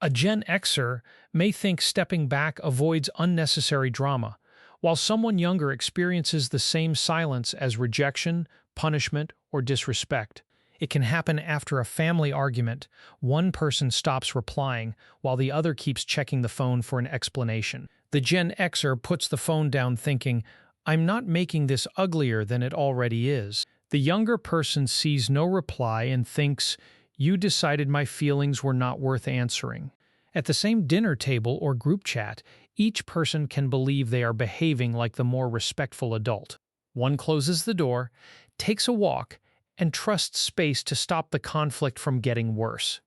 A Gen Xer may think stepping back avoids unnecessary drama, while someone younger experiences the same silence as rejection, punishment, or disrespect. It can happen after a family argument. One person stops replying while the other keeps checking the phone for an explanation. The Gen Xer puts the phone down thinking, "I'm not making this uglier than it already is." The younger person sees no reply and thinks, "You decided my feelings were not worth answering." At the same dinner table or group chat, each person can believe they are behaving like the more respectful adult. One closes the door, takes a walk, and trusts space to stop the conflict from getting worse.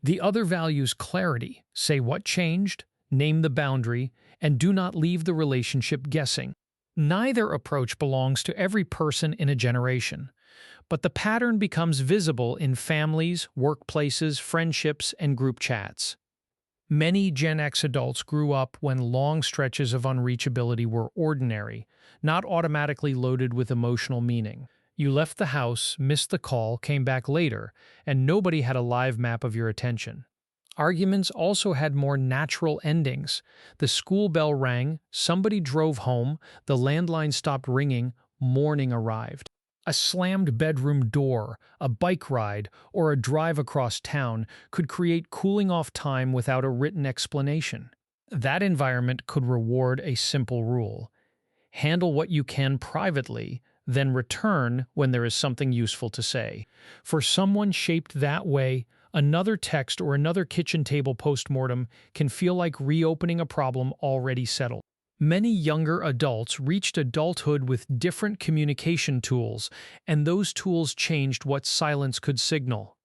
The other values clarity, say what changed, name the boundary, and do not leave the relationship guessing. Neither approach belongs to every person in a generation, but the pattern becomes visible in families, workplaces, friendships, and group chats. Many Gen X adults grew up when long stretches of unreachability were ordinary, not automatically loaded with emotional meaning. You left the house, missed the call, came back later, and nobody had a live map of your attention. Arguments also had more natural endings. The school bell rang, somebody drove home, the landline stopped ringing, morning arrived. A slammed bedroom door, a bike ride, or a drive across town could create cooling-off time without a written explanation. That environment could reward a simple rule: handle what you can privately, then return when there is something useful to say. For someone shaped that way, another text or another kitchen table postmortem can feel like reopening a problem already settled. Many younger adults reached adulthood with different communication tools, and those tools changed what silence could signal.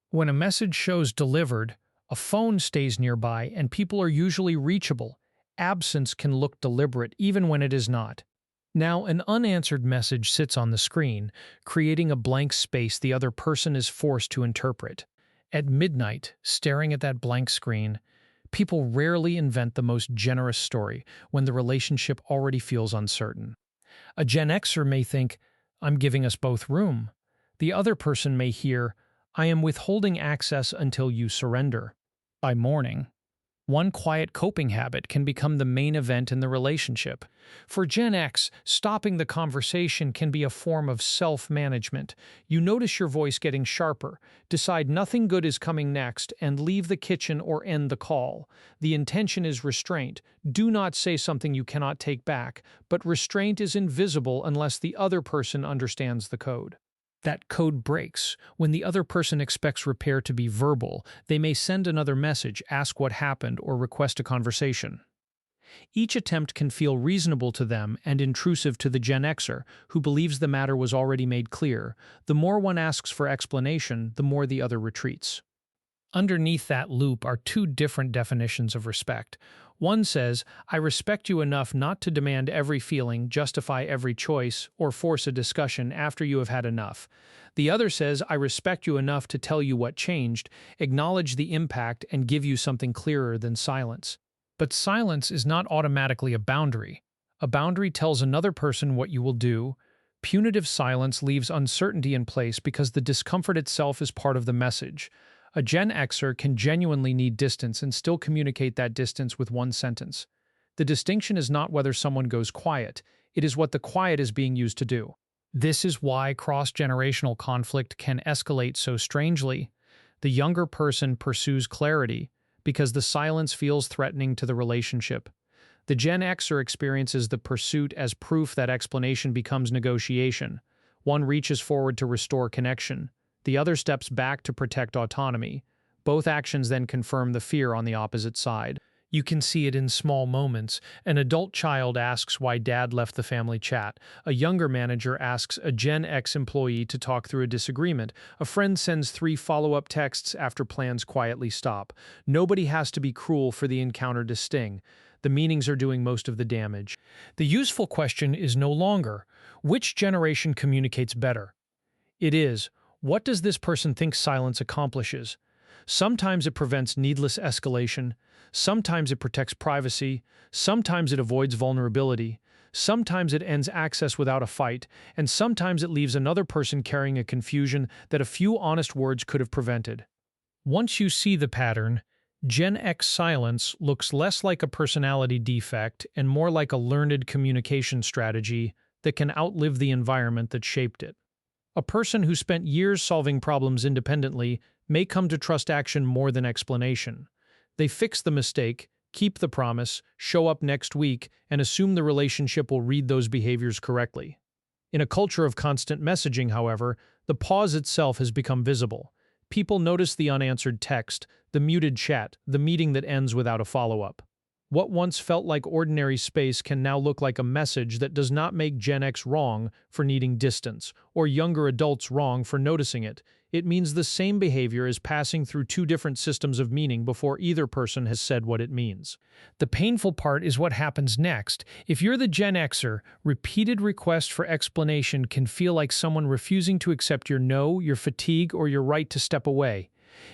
When a message shows delivered, a phone stays nearby and people are usually reachable. Absence can look deliberate even when it is not. Now, an unanswered message sits on the screen, creating a blank space the other person is forced to interpret. At midnight, staring at that blank screen, people rarely invent the most generous story when the relationship already feels uncertain. A Gen Xer may think, "I'm giving us both room." The other person may hear, "I am withholding access until you surrender." By morning, one quiet coping habit can become the main event in the relationship. For Gen X, stopping the conversation can be a form of self-management. You notice your voice getting sharper, decide nothing good is coming next, and leave the kitchen or end the call. The intention is restraint. Do not say something you cannot take back, but restraint is invisible unless the other person understands the code. That code breaks when the other person expects repair to be verbal. They may send another message, ask what happened, or request a conversation. Each attempt can feel reasonable to them and intrusive to the Gen Xer, who believes the matter was already made clear. The more one asks for explanation, the more the other retreats. Underneath that loop are two different definitions of respect. One says, "I respect you enough not to demand every feeling, justify every choice, or force a discussion after you have had enough." The other says, "I respect you enough to tell you what changed, acknowledge the impact, and give you something clearer than silence." But silence is not automatically a boundary. A boundary tells another person what you will do. Punitive silence leaves uncertainty in place because the discomfort itself is part of the message. A Gen Xer can genuinely need distance and still communicate that distance with one sentence. The distinction is not whether someone goes quiet, it is what the quiet is being used to do. This is why cross-generational conflict can escalate so strangely. The younger person pursues clarity because the silence feels threatening to the relationship. The Gen Xer experiences the pursuit as proof that explanation becomes negotiation. One reaches forward to restore connection. The other steps back to protect autonomy. Both actions then confirm the fear on the opposite side. You can see it in small moments. An adult child asks why dad left the family chat. A younger manager asks a Gen X employee to talk through a disagreement. A friend sends 3 follow-up texts after plans quietly stop. Nobody has to be cruel for the encounter to sting. The meanings are doing most of the damage. The useful question is no longer, which generation communicates better? It is, what does this person think silence accomplishes? Sometimes it prevents needless escalation, sometimes it protects privacy, sometimes it avoids vulnerability, sometimes it ends access without a fight, and sometimes it leaves another person carrying a confusion that a few honest words could have prevented. Once you see the pattern, Gen X silence looks less like a personality defect and more like a learned communication strategy that can outlive the environment that shaped it. A person who spent years solving problems independently may come to trust action more than explanation. They fix the mistake, keep the promise, show up next week, and assume the relationship will read those behaviors correctly. In a culture of constant messaging, however, the pause itself has become visible. People notice the unanswered text, the muted chat, the meeting that ends without a follow-up. What once felt like ordinary space can now look like a message that does not make Gen X wrong for needing distance, or younger adults wrong for noticing it. It means the same behavior is passing through two different systems of meaning before either person has said what it means. The painful part is what happens next. If you're the Gen Xer, repeated requests for explanation can feel like someone refusing to accept your no, your fatigue, or your right to step away.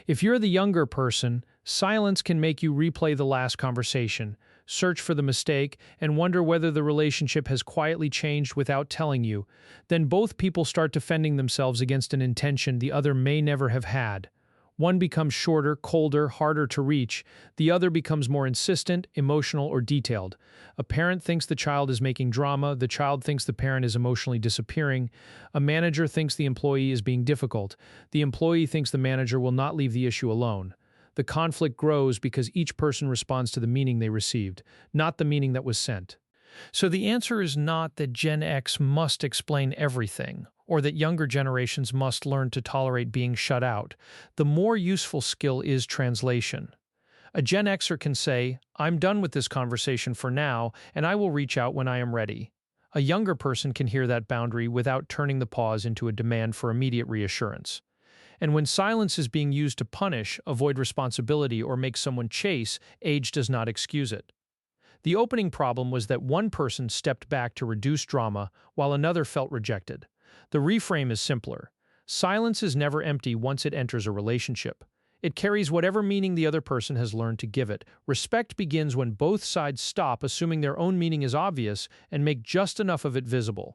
If you're the younger person, silence can make you replay the last conversation, search for the mistake, and wonder whether the relationship has quietly changed without telling you. Then both people start defending themselves against an intention the other may never have had. One becomes shorter, colder, harder to reach. The other becomes more insistent, emotional, or detailed. A parent thinks the child is making drama. The child thinks the parent is emotionally disappearing. A manager thinks the employee is being difficult. The employee thinks the manager will not leave the issue alone. The conflict grows because each person responds to the meaning they received, not the meaning that was sent. So the answer is not that Gen X must explain everything, or that younger generations must learn to tolerate being shut out. The more useful skill is translation. A Gen Xer can say, "I'm done with this conversation for now, and I will reach out when I am ready." A younger person can hear that boundary without turning the pause into a demand for immediate reassurance. And when silence is being used to punish, avoid responsibility, or make someone chase, age does not excuse it. The opening problem was that one person stepped back to reduce drama while another felt rejected. The reframe is simpler. Silence is never empty once it enters a relationship. It carries whatever meaning the other person has learned to give it. Respect begins when both sides stop assuming their own meaning is obvious and make just enough of it visible.